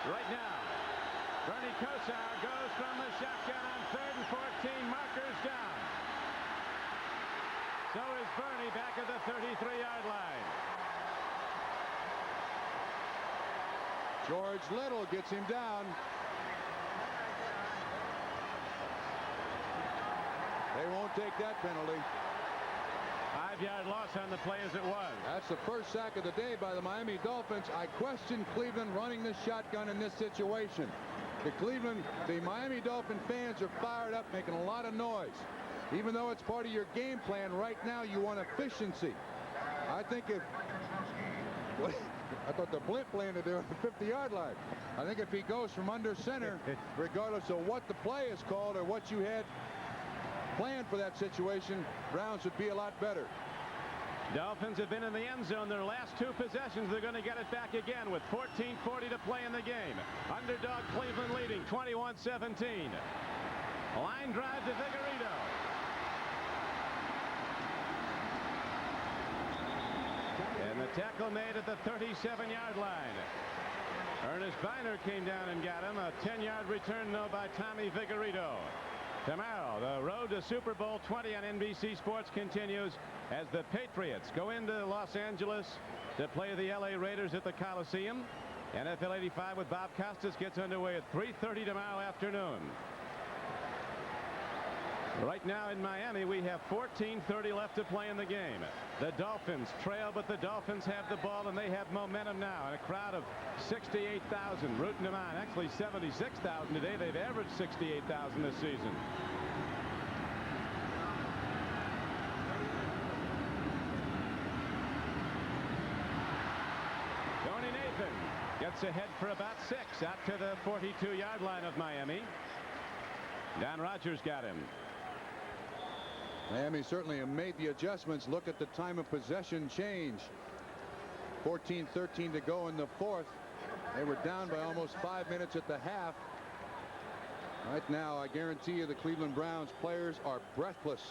right now. Bernie Kosar goes from the shotgun on 3rd and 14. Markers down. So is Bernie back at the 33-yard line. George Little gets him down. They won't take that penalty. 5-yard loss on the play as it was. That's the first sack of the day by the Miami Dolphins. I question Cleveland running the shotgun in this situation. The Miami Dolphin fans are fired up, making a lot of noise. Even though it's part of your game plan, right now you want efficiency. I think I thought the blimp landed there on the 50-yard line. I think if he goes from under center, regardless of what the play is called or what you had planned for that situation, Browns would be a lot better. Dolphins have been in the end zone their last 2 possessions. They're going to get it back again with 14:40 to play in the game. Underdog Cleveland leading 21-17. Line drive to Vigorito. And the tackle made at the 37-yard line. Ernest Biner came down and got him. A 10-yard return, though, by Tommy Vigorito. Tomorrow, the road to Super Bowl 20 on NBC Sports continues as the Patriots go into Los Angeles to play the LA Raiders at the Coliseum. NFL 85 with Bob Costas gets underway at 3:30 tomorrow afternoon. Right now in Miami, we have 14:30 left to play in the game. The Dolphins trail, but the Dolphins have the ball, and they have momentum now. And a crowd of 68,000 rooting them on. Actually, 76,000 today. They've averaged 68,000 this season. Tony Nathan gets ahead for about 6 out to the 42-yard line of Miami. Don Rogers got him. Miami certainly have made the adjustments. Look at the time of possession change. 14:13 to go in the 4th. They were down by almost 5 minutes at the half. Right now, I guarantee you the Cleveland Browns players are breathless.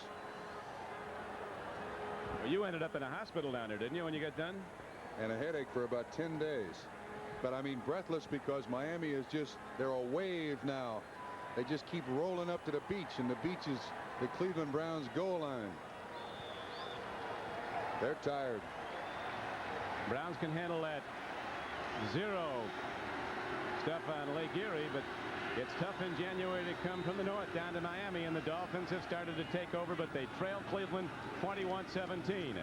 Well, you ended up in a hospital down there, didn't you, when you got done? And a headache for about 10 days. But I mean breathless because Miami is just, they're a wave now. They just keep rolling up to the beach, and the beach is the Cleveland Browns goal line. They're tired. Browns can handle that 0 stuff on Lake Erie, but it's tough in January to come from the north down to Miami, and the Dolphins have started to take over, but they trail Cleveland 21-17.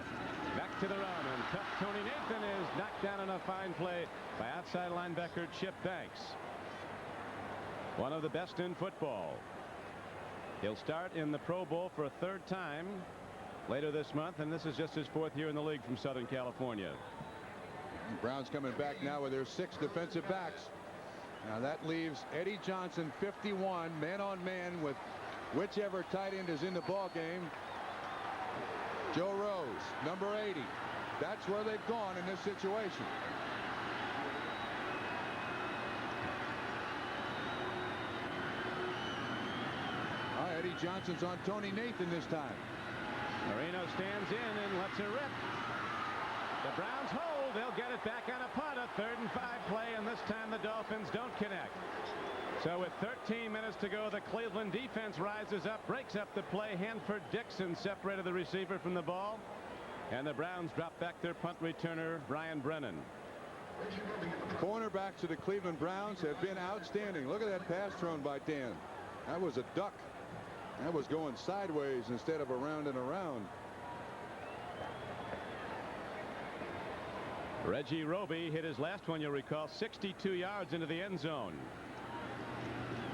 Back to the run, and tough Tony Nathan is knocked down on a fine play by outside linebacker Chip Banks. One of the best in football. He'll start in the Pro Bowl for a 3rd time later this month, and this is just his 4th year in the league from Southern California. The Browns coming back now with their 6 defensive backs. Now that leaves Eddie Johnson, 51, man-on-man with whichever tight end is in the ball game. Joe Rose, number 80. That's where they've gone in this situation. Eddie Johnson's on Tony Nathan this time. Marino stands in and lets it rip. The Browns hold. They'll get it back on a punt. A 3rd and 5 play, and this time the Dolphins don't connect. So with 13 minutes to go, the Cleveland defense rises up, breaks up the play. Hanford Dixon separated the receiver from the ball, and the Browns drop back their punt returner, Brian Brennan. Cornerbacks of the Cleveland Browns have been outstanding. Look at that pass thrown by Dan. That was a duck. That was going sideways instead of around and around. Reggie Roby hit his last one, you'll recall, 62 yards into the end zone.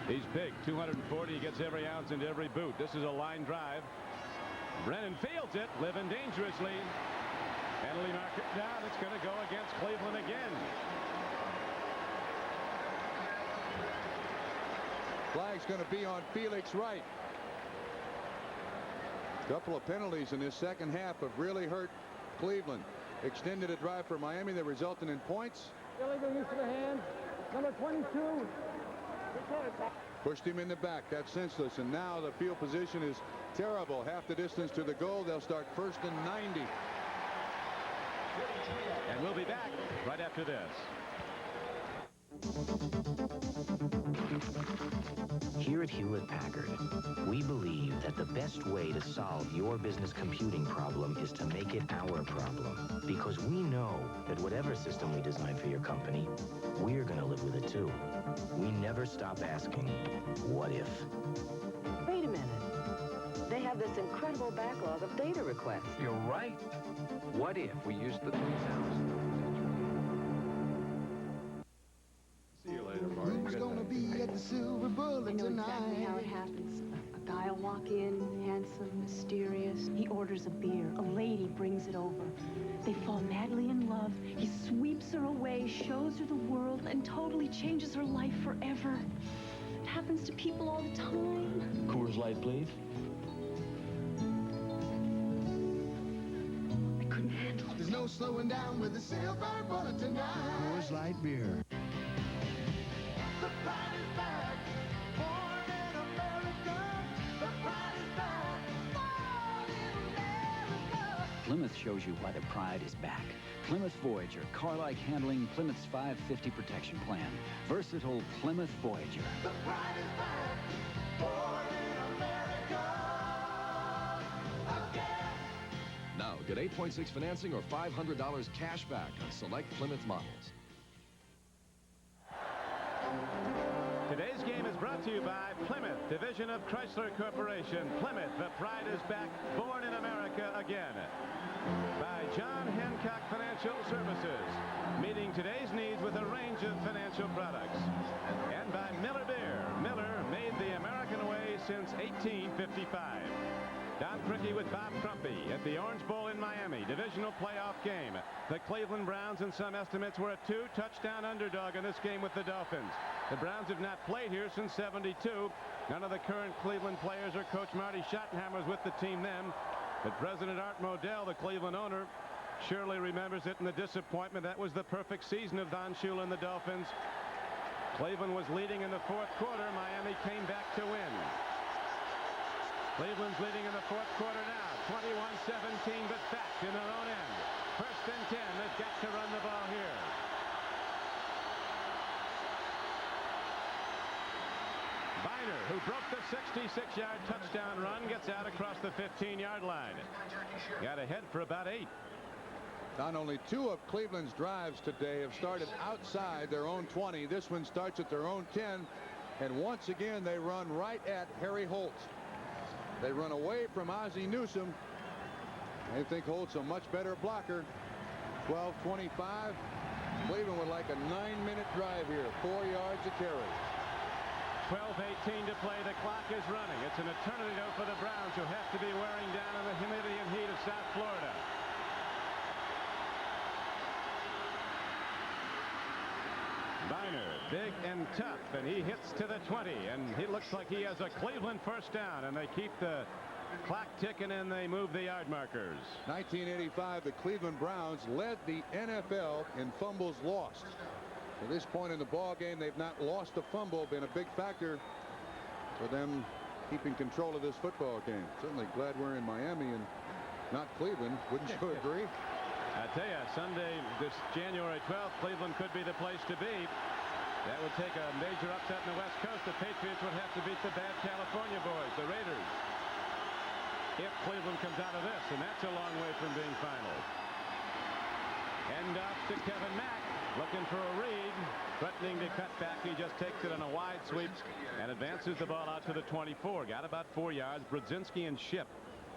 He's big, 240. He gets every ounce into every boot. This is a line drive. Brennan fields it, living dangerously. Penalty marker down. It's going to go against Cleveland again. Flag's going to be on Felix Wright. A couple of penalties in this second half have really hurt Cleveland. Extended a drive for Miami that resulted in points. Illegal use of the hand. Number 22. Pushed him in the back. That's senseless. And now the field position is terrible. Half the distance to the goal. They'll start 1st and 90. And we'll be back right after this. Here at Hewlett-Packard, we believe that the best way to solve your business computing problem is to make it our problem. Because we know that whatever system we design for your company, we're going to live with it too. We never stop asking, what if? Wait a minute. They have this incredible backlog of data requests. You're right. What if we used the 3,000? See you later, Marty. Who's gonna be at the Silver Bullet I know tonight? exactly how it happens. A guy will walk in, handsome, mysterious. He orders a beer. A lady brings it over. They fall madly in love. He sweeps her away, shows her the world, and totally changes her life forever. It happens to people all the time. Coors Light, please. I couldn't handle it. There's no slowing down with the Silver Bullet tonight. Coors Light beer. The pride is back. Born in America. The pride is back. Born in America. Plymouth shows you why the pride is back. Plymouth Voyager, car-like handling, Plymouth's 550 protection plan. Versatile Plymouth Voyager. The pride is back. Born in America. Again. Now, get 8.6 financing or $500 cash back on select Plymouth models. Today's game is brought to you by Plymouth, division of Chrysler Corporation. Plymouth, the pride is back, born in America again. By John Hancock Financial Services, meeting today's needs with a range of financial products. And by Miller Beer. Miller made the American way since 1855. Don Crickey with Bob Crumpy at the Orange Bowl in Miami, divisional playoff game. The Cleveland Browns, in some estimates, were a 2-touchdown underdog in this game with the Dolphins. The Browns have not played here since '72. None of the current Cleveland players or Coach Marty Schottenheimer was with the team then. But President Art Modell, the Cleveland owner, surely remembers it, and the disappointment. That was the perfect season of Don Shula and the Dolphins. Cleveland was leading in the fourth quarter. Miami came back to win. Cleveland's leading in the fourth quarter now, 21-17, but back in their own end. First and 10, they've got to run the ball here. Biner, who broke the 66-yard touchdown run, gets out across the 15-yard line. Got ahead for about 8. Not only 2 of Cleveland's drives today have started outside their own 20. This one starts at their own 10. And once again, they run right at Harry Holt. They run away from Ozzie Newsome. They think Holt's a much better blocker. 12:25. Cleveland would like a 9-minute drive here. 4 yards a carry. 12:18 to play. The clock is running. It's an eternity though for the Browns, who have to be wearing down in the humidity and heat of South Florida. Biner, big and tough, and he hits to the 20, and he looks like he has a Cleveland first down, and they keep the clock ticking and they move the yard markers. 1985, the Cleveland Browns led the NFL in fumbles lost. At this point in the ball game, they've not lost a fumble. Been a big factor for them keeping control of this football game. Certainly glad we're in Miami and not Cleveland. Wouldn't you agree? I tell you, Sunday, this January 12th, Cleveland could be the place to be. That would take a major upset in the West Coast. The Patriots would have to beat the bad California boys, the Raiders, if Cleveland comes out of this, and that's a long way from being final. End off to Kevin Mack, looking for a read, threatening to cut back. He just takes it on a wide sweep and advances the ball out to the 24. Got about 4 yards. Brzezinski and Shipp,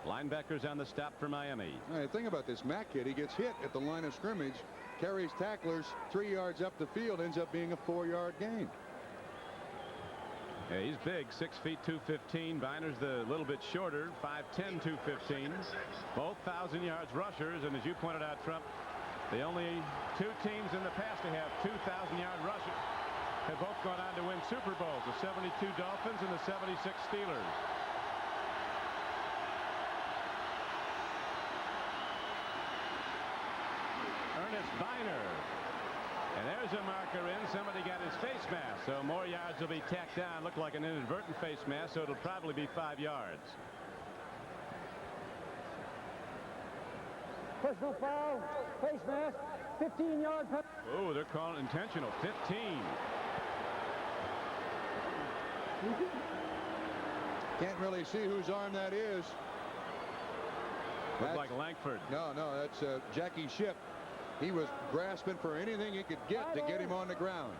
linebackers on the stop for Miami. All right, think about this Mack kid. He gets hit at the line of scrimmage, carries tacklers 3 yards up the field, ends up being a 4-yard gain. Yeah, he's big, 6 feet 215. Biner's the little bit shorter, 5'10", 215. Both 1,000 yards rushers, and as you pointed out, Trump, the only 2 teams in the past to have 2,000-yard rushers have both gone on to win Super Bowls, the 72 Dolphins and the 76 Steelers. Ernest Biner. And there's a marker in. Somebody got his face mask, so more yards will be tacked down. Looked like an inadvertent face mask, so it'll probably be 5 yards. Personal foul, face mask, 15-yard penalty. Oh, they're calling intentional. 15. Can't really see whose arm that is. Looks like Langford. No, that's Jackie Shipp. He was grasping for anything he could get to get him on the ground.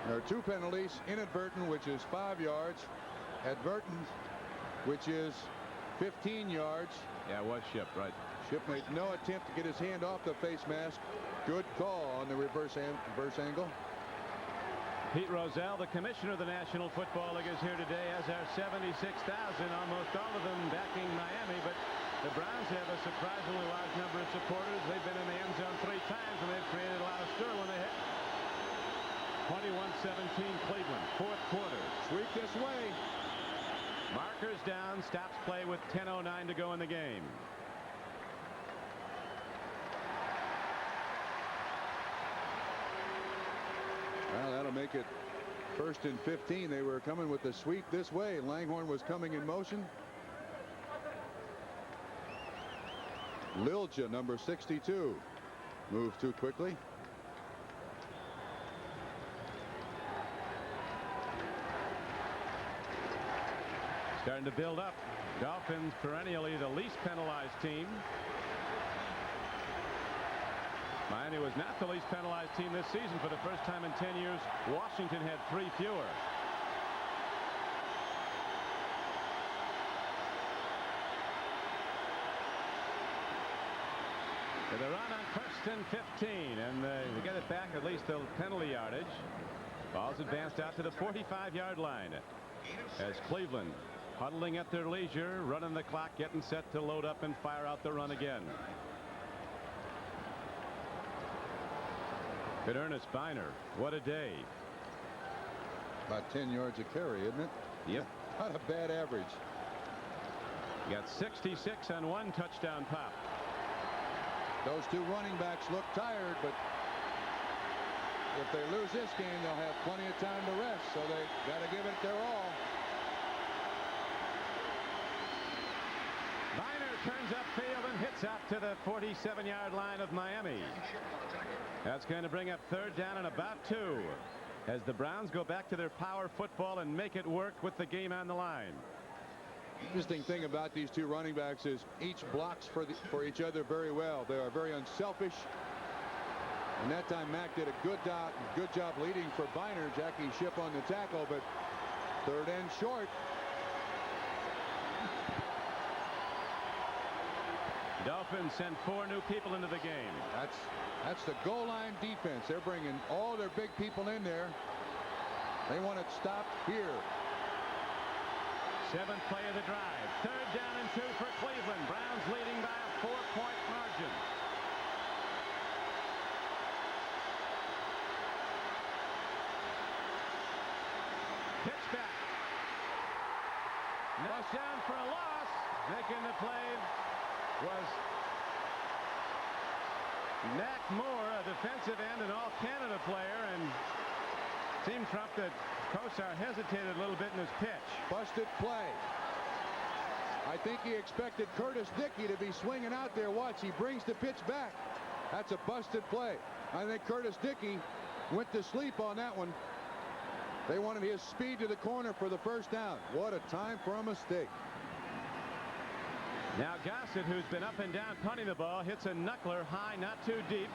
There are 2 penalties. Inadvertent, which is 5 yards. Advertent, which is 15 yards. Yeah, it was Shipp, right. Shipp made no attempt to get his hand off the face mask. Good call on the reverse angle. Pete Rozelle, the commissioner of the National Football League, is here today, as are 76,000, almost all of them backing Miami. But the Browns have a surprisingly large number of supporters. They've been in the end zone 3 times, and they've created a lot of stir when they hit. 21-17 Cleveland, 4th quarter. Sweep this way. Markers down, stops play with 10:09 to go in the game. Well, that'll make it 1st and 15. They were coming with the sweep this way. Langhorne was coming in motion. Lilja, number 62, moved too quickly. Starting to build up. Dolphins perennially the least penalized team. Miami was not the least penalized team this season. For the first time in 10 years, Washington had 3 fewer. So they're on 1st and 15, and they get it back, at least the penalty yardage. Ball's advanced out to the 45-yard line as Cleveland, huddling at their leisure, running the clock, getting set to load up and fire out the run again. Good Ernest Biner. What a day. About 10 yards a carry, isn't it? Yep. Not a bad average. You got 66 on 1 touchdown pop. Those 2 running backs look tired, but if they lose this game, they'll have plenty of time to rest, so they got to give it their all. Biner turns upfield and hits out to the 47-yard line of Miami. That's going to bring up 3rd down and about 2 as the Browns go back to their power football and make it work with the game on the line. Interesting thing about these 2 running backs is each blocks for each other very well. They are very unselfish. And that time Mack did a good job leading for Biner. Jackie Shipp on the tackle, but 3rd and short. Dolphins send 4 new people into the game. That's the goal line defense. They're bringing all their big people in there. They want it stopped here. 7th play of the drive. 3rd down and 2 for Cleveland. Browns leading by a 4-point margin. Pitch back. Knocked down for a loss. Making the play was Mac Moore, a defensive end and all-Canada player, and seemed Trump that Kosar hesitated a little bit in his pitch. Busted play. I think he expected Curtis Dickey to be swinging out there. Watch, he brings the pitch back. That's a busted play. I think Curtis Dickey went to sleep on that one. They wanted his speed to the corner for the 1st down. What a time for a mistake. Now Gossett, who's been up and down punting the ball, hits a knuckler high, not too deep.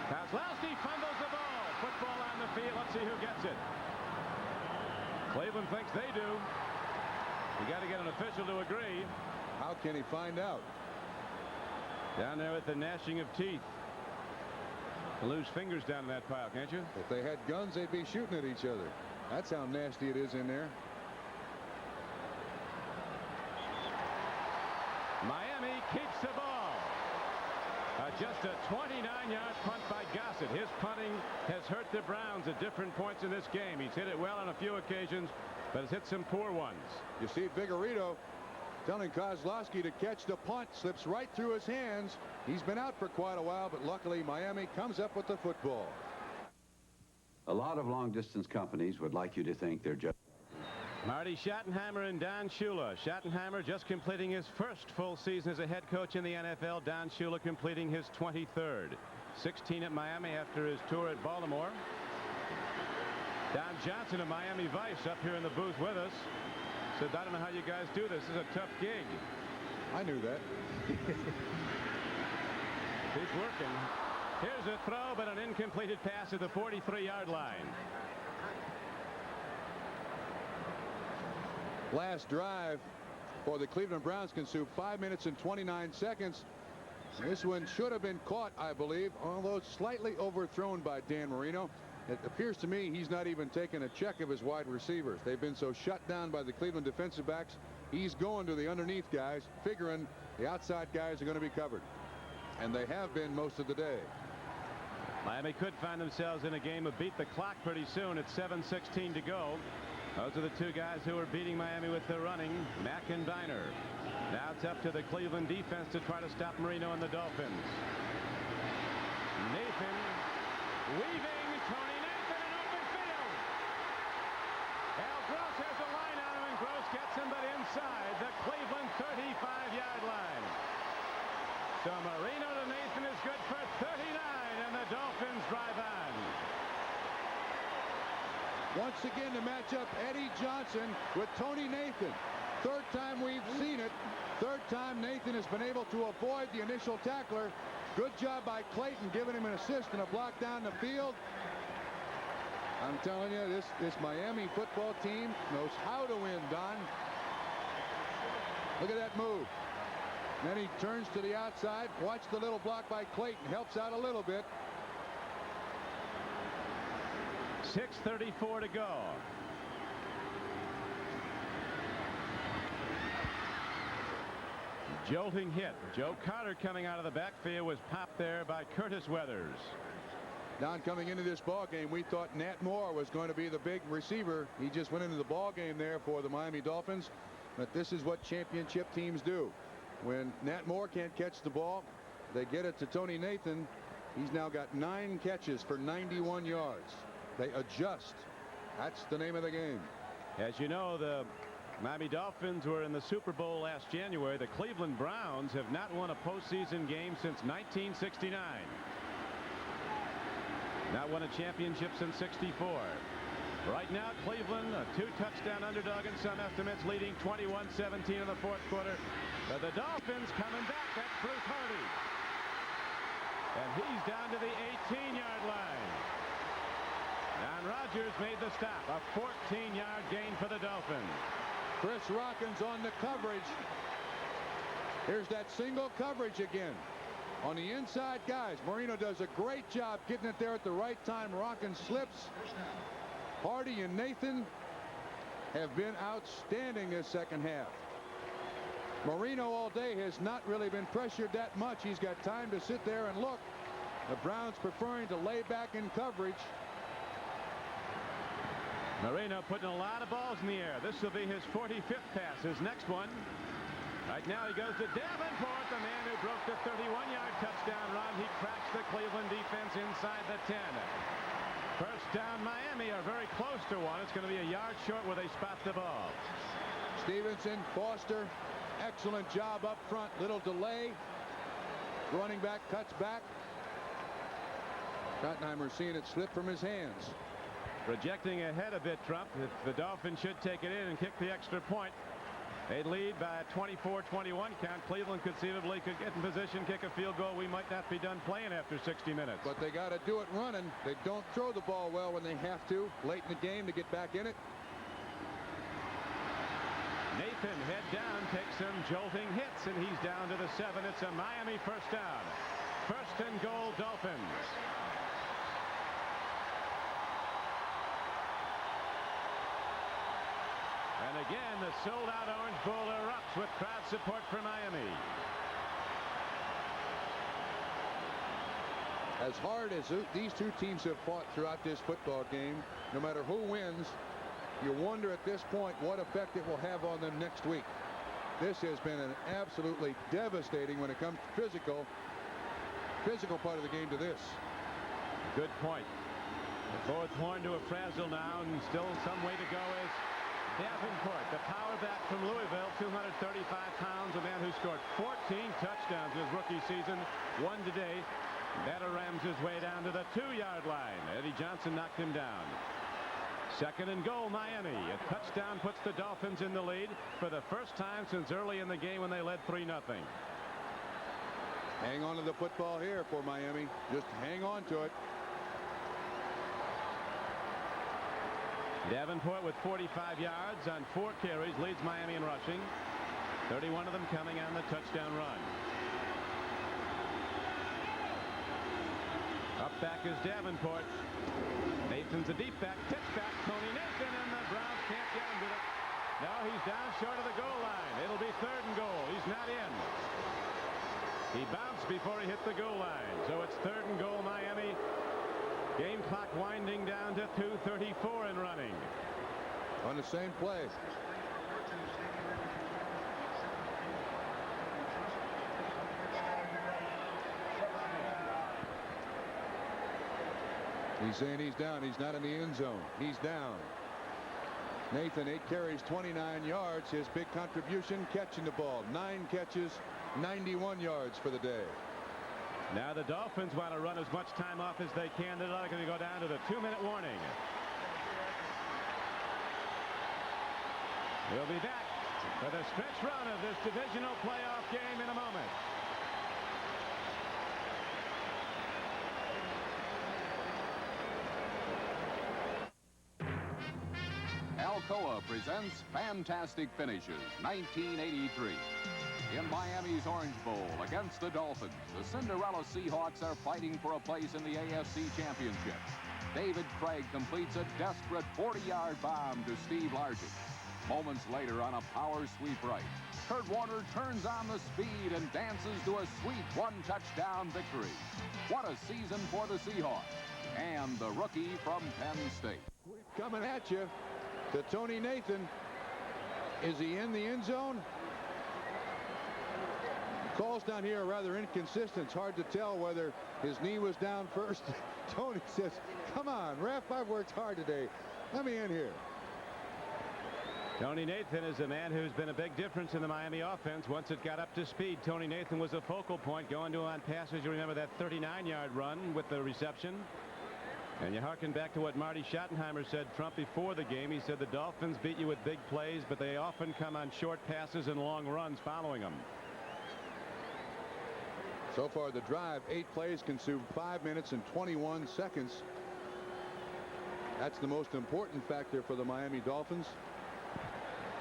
Kozlowski fumbles the ball. Football on the field. Let's see who gets it. Cleveland thinks they do. You got to get an official to agree. How can he find out? Down there with the gnashing of teeth. Lose fingers down in that pile, can't you? If they had guns, they'd be shooting at each other. That's how nasty it is in there. Miami keeps the ball. Just a 29-yard punt by Gossett. His punting has hurt the Browns at different points in this game. He's hit it well on a few occasions, but has hit some poor ones. You see Vigorito telling Kozlowski to catch the punt. Slips right through his hands. He's been out for quite a while, but luckily Miami comes up with the football. A lot of long-distance companies would like you to think they're just... Marty Schottenheimer and Don Shula. Schottenheimer just completing his 1st full season as a head coach in the NFL. Don Shula completing his 23rd. 16 at Miami after his tour at Baltimore. Don Johnson of Miami Vice up here in the booth with us. Said, I don't know how you guys do this. This is a tough gig. I knew that. He's working. Here's a throw, but an incompleted pass at the 43-yard line. Last drive for the Cleveland Browns consumed 5 minutes and 29 seconds. This one should have been caught, I believe, although slightly overthrown by Dan Marino. It appears to me he's not even taking a check of his wide receivers. They've been so shut down by the Cleveland defensive backs. He's going to the underneath guys, figuring the outside guys are going to be covered. And they have been most of the day. Miami could find themselves in a game of beat the clock pretty soon at 7:16 to go. Those are the two guys who are beating Miami with their running, Mack and Biner. Now it's up to the Cleveland defense to try to stop Marino and the Dolphins. Nathan weaving, Tony Nathan in open field. Al Gross has a line on him, and Gross gets him, but inside the Cleveland 35-yard line. So Marino to Nathan is good for 39, and the Dolphins drive on. Once again to match up Eddie Johnson with Tony Nathan. Third time we've seen it. Third time Nathan has been able to avoid the initial tackler. Good job by Clayton giving him an assist and a block down the field. I'm telling you, this Miami football team knows how to win, Don. Look at that move. Then he turns to the outside. Watch the little block by Clayton. Helps out a little bit. 6:34 to go. Jolting hit. Joe Carter coming out of the backfield was popped there by Curtis Weathers. Don, coming into this ball game, we thought Nat Moore was going to be the big receiver. He just went into the ball game there for the Miami Dolphins. But this is what championship teams do. When Nat Moore can't catch the ball, they get it to Tony Nathan. He's now got 9 catches for 91 yards. They adjust. That's the name of the game. As you know, the Miami Dolphins were in the Super Bowl last January. The Cleveland Browns have not won a postseason game since 1969. Not won a championship since '64. Right now, Cleveland, a 2-touchdown underdog in some estimates, leading 21-17 in the fourth quarter. But the Dolphins coming back. That's Bruce Hardy. And he's down to the 18-yard line. Don Rogers made the stop. A 14-yard gain for the Dolphins. Chris Rockins on the coverage. Here's that single coverage again. On the inside guys, Marino does a great job getting it there at the right time. Rockins slips. Hardy and Nathan have been outstanding this second half. Marino all day has not really been pressured that much. He's got time to sit there and look. The Browns preferring to lay back in coverage. Marino putting a lot of balls in the air. This will be his 45th pass. His next one. Right now he goes to Davenport, the man who broke the 31-yard touchdown run. He cracks the Cleveland defense inside the 10. First down Miami are very close to one. It's going to be a yard short where they spot the ball. Stevenson, Foster, excellent job up front. Little delay. Running back cuts back. Schottenheimer seeing it slip from his hands. Projecting ahead a bit, Trump. If the Dolphins should take it in and kick the extra point, they'd lead by a 24-21 count. Cleveland conceivably could get in position, kick a field goal. We might not be done playing after 60 minutes. But they got to do it running. They don't throw the ball well when they have to late in the game to get back in it. Nathan head down, takes some jolting hits, and he's down to the 7. It's a Miami first down. First and goal, Dolphins. And again, the sold-out Orange Bowl erupts with crowd support for Miami. As hard as these two teams have fought throughout this football game, no matter who wins, you wonder at this point what effect it will have on them next week. This has been an absolutely devastating when it comes to physical part of the game to this. Good point. The fourth horn to a frazzle now, and still some way to go is Davenport, the power back from Louisville, 235 pounds, a man who scored 14 touchdowns his rookie season, one today. That rams his way down to the 2-yard line. Eddie Johnson knocked him down. Second and goal, Miami. A touchdown puts the Dolphins in the lead for the first time since early in the game when they led 3-0. Hang on to the football here for Miami. Just hang on to it. Davenport with 45 yards on 4 carries leads Miami in rushing. 31 of them coming on the touchdown run. Up back is Davenport. Nathan's a deep back, tips back. Tony Nathan, and the Browns can't get him to it. No, he's down short of the goal line. It'll be 3rd and goal. He's not in. He bounced before he hit the goal line. So it's 3rd and goal, Miami. Game clock winding down to 2:34 and running. On the same play. He's saying he's down. He's not in the end zone. He's down. Nathan, 8 carries, 29 yards. His big contribution, catching the ball. 9 catches, 91 yards for the day. Now the Dolphins want to run as much time off as they can. They're not going to go down to the 2-minute warning. We'll be back for the stretch run of this divisional playoff game in a moment. Alcoa presents Fantastic Finishes 1983. In Miami's Orange Bowl against the Dolphins, the Cinderella Seahawks are fighting for a place in the AFC Championship. David Craig completes a desperate 40-yard bomb to Steve Largent. Moments later, on a power sweep right, Kurt Warner turns on the speed and dances to a sweet 1-touchdown victory. What a season for the Seahawks and the rookie from Penn State. Coming at you to Tony Nathan. Is he in the end zone? Calls down here are rather inconsistent. It's hard to tell whether his knee was down first. Tony says, come on, ref, I've worked hard today. Let me in here. Tony Nathan is a man who's been a big difference in the Miami offense. Once it got up to speed, Tony Nathan was a focal point going to on passes. You remember that 39-yard run with the reception. And you harken back to what Marty Schottenheimer said, Trump, before the game. He said the Dolphins beat you with big plays, but they often come on short passes and long runs following them. So far, the drive, 8 plays, consumed 5 minutes and 21 seconds. That's the most important factor for the Miami Dolphins.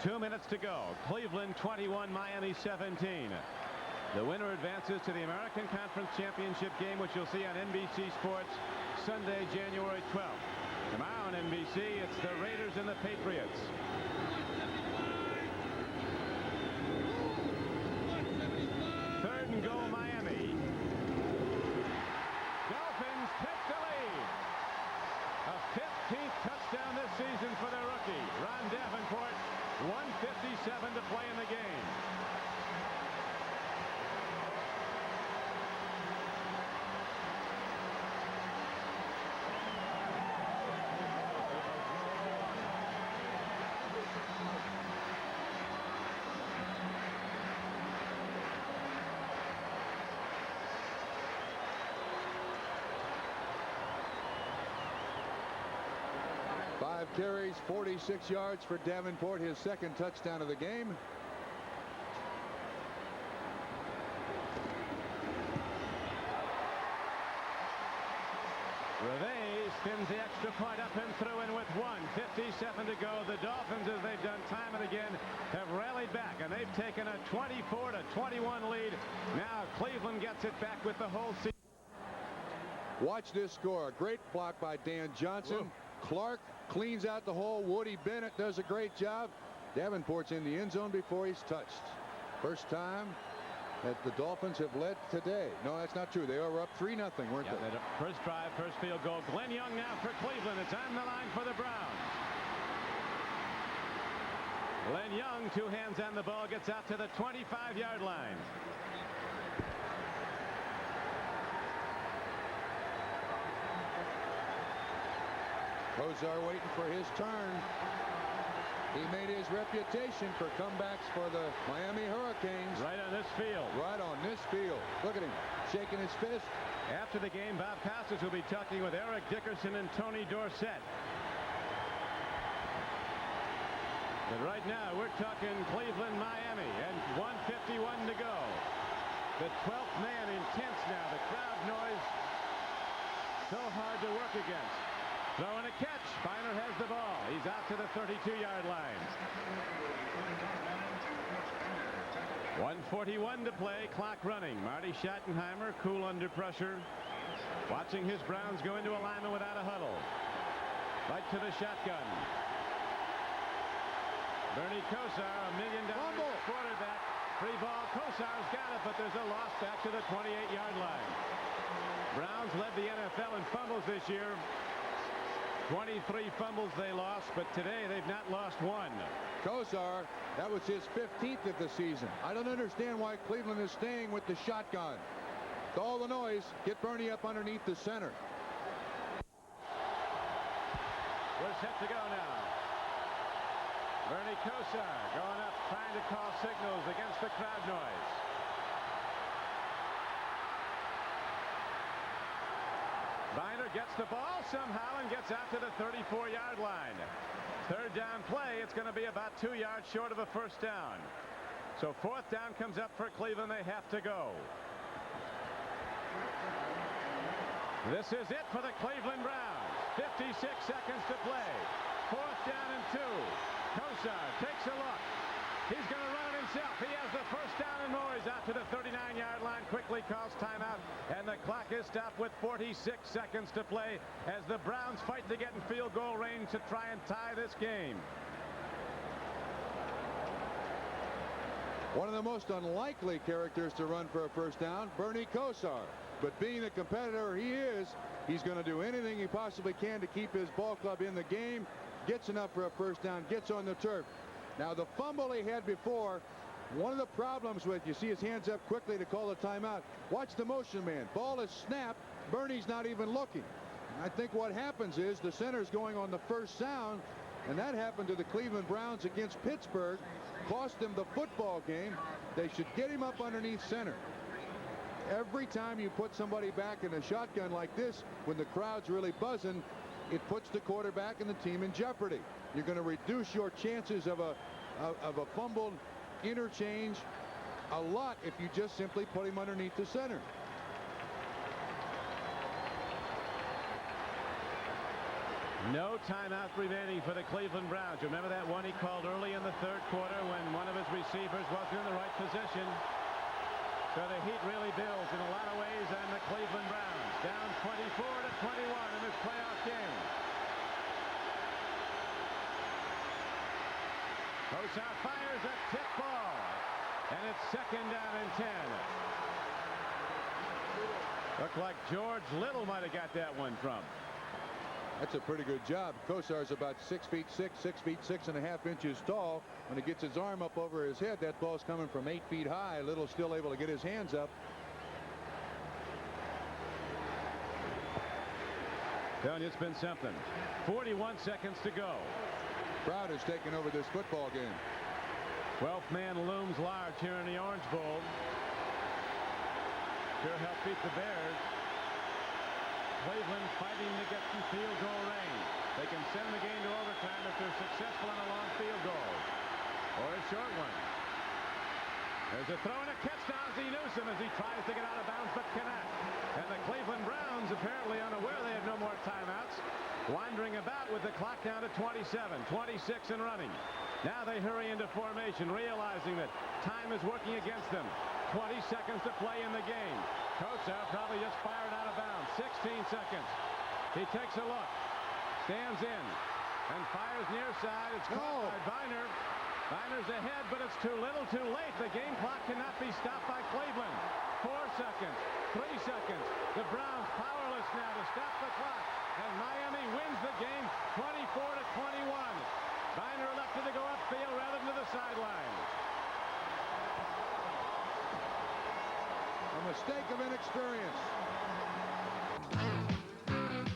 2 minutes to go. Cleveland 21, Miami 17. The winner advances to the American Conference Championship game, which you'll see on NBC Sports Sunday, January 12th. Tomorrow on NBC, it's the Raiders and the Patriots. Third and goal, Miami. Dolphins take the lead. A 15th touchdown this season for the rookie, Ron Davenport. 1:57 to play in the game. Carries, 46 yards for Davenport, his second touchdown of the game. Reve spins the extra point up and through, and with 1:57 to go, the Dolphins, as they've done time and again, have rallied back, and they've taken a 24-21 lead. Now Cleveland gets it back with the whole season. Watch this score. A great block by Dan Johnson. Whoa. Clark cleans out the hole. Woody Bennett does a great job. Davenport's in the end zone before he's touched. First time that the Dolphins have led today. No, that's not true. They were up 3-0, weren't they? First drive, first field goal. Glenn Young now for Cleveland. It's on the line for the Browns. Glenn Young, 2 hands on the ball, gets out to the 25-yard line. Kosar waiting for his turn. He made his reputation for comebacks for the Miami Hurricanes. Right on this field. Right on this field. Look at him shaking his fist. After the game, Bob Costas will be talking with Eric Dickerson and Tony Dorsett. But right now, we're talking Cleveland, Miami, and 1:51 to go. The 12th man intense now. The crowd noise so hard to work against. Throwing a catch. Biner has the ball. He's out to the 32-yard line. 1:41 to play. Clock running. Marty Schottenheimer, cool under pressure, watching his Browns go into alignment without a huddle. Right to the shotgun. Bernie Kosar, $1 million quarterback. Free ball. Kosar's got it, but there's a loss back to the 28-yard line. Browns led the NFL in fumbles this year. 23 fumbles they lost, but today they've not lost one. Kosar, that was his 15th of the season. I don't understand why Cleveland is staying with the shotgun. With all the noise, get Bernie up underneath the center. We're set to go now. Bernie Kosar going up, trying to call signals against the crowd noise. Biner gets the ball somehow and gets out to the 34-yard line. Third down play. It's going to be about 2 yards short of a first down. So fourth down comes up for Cleveland. They have to go. This is it for the Cleveland Browns. 56 seconds to play. Fourth down and 2. Kosar takes a look. He's going to run it himself. He has the first down and more. He's out to the 39-yard line. Quickly calls timeout, and the clock is stopped with 46 seconds to play as the Browns fight to get in field goal range to try and tie this game. One of the most unlikely characters to run for a first down, Bernie Kosar. But being the competitor he is, he's going to do anything he possibly can to keep his ball club in the game. Gets enough for a first down, gets on the turf. Now, the fumble he had before, one of the problems with, you see his hands up quickly to call a timeout. Watch the motion man. Ball is snapped. Bernie's not even looking. I think what happens is the center's going on the first sound, and that happened to the Cleveland Browns against Pittsburgh. Cost them the football game. They should get him up underneath center. Every time you put somebody back in a shotgun like this, when the crowd's really buzzing, it puts the quarterback and the team in jeopardy. You're going to reduce your chances of a fumbled interchange a lot if you just simply put him underneath the center. No timeout remaining for the Cleveland Browns. Remember that one he called early in the third quarter when one of his receivers wasn't in the right position? So the heat really builds in a lot of ways on the Cleveland Browns. Down 24-21 in this playoff game. Kosar fires a tip ball, and it's second down and 10. Looked like George Little might have got that one from. That's a pretty good job. Kosar's about 6'6", 6'6.5" inches tall. When he gets his arm up over his head, that ball's coming from 8 feet high. Little still able to get his hands up. Telling you it's been something. 41 seconds to go. Crowd has taken over this football game. 12th man looms large here in the Orange Bowl. Sure helped beat the Bears. Cleveland fighting to get some field goal range. They can send the game to overtime if they're successful on a long field goal or a short one. There's a throw and a catch to Ozzie Newsome as he tries to get out of bounds but cannot. And the Cleveland Browns, apparently unaware they have no more timeouts, wandering about with the clock down to 27, 26 and running. Now they hurry into formation, realizing that time is working against them. 20 seconds to play in the game. Kosar probably just fired out of bounds. 16 seconds. He takes a look, stands in, and fires near side. It's caught by Biner. Biner's ahead, but it's too little, too late. The game clock cannot be stopped by Cleveland. 4 seconds, 3 seconds. The Browns powerless now to stop the clock, and Miami wins the game 24-21. Biner elected to go upfield rather than to the sideline. A mistake of inexperience.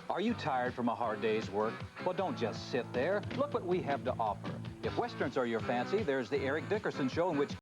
Are you tired from a hard day's work? Well, don't just sit there. Look what we have to offer. If Westerns are your fancy, there's the Eric Dickerson Show, in which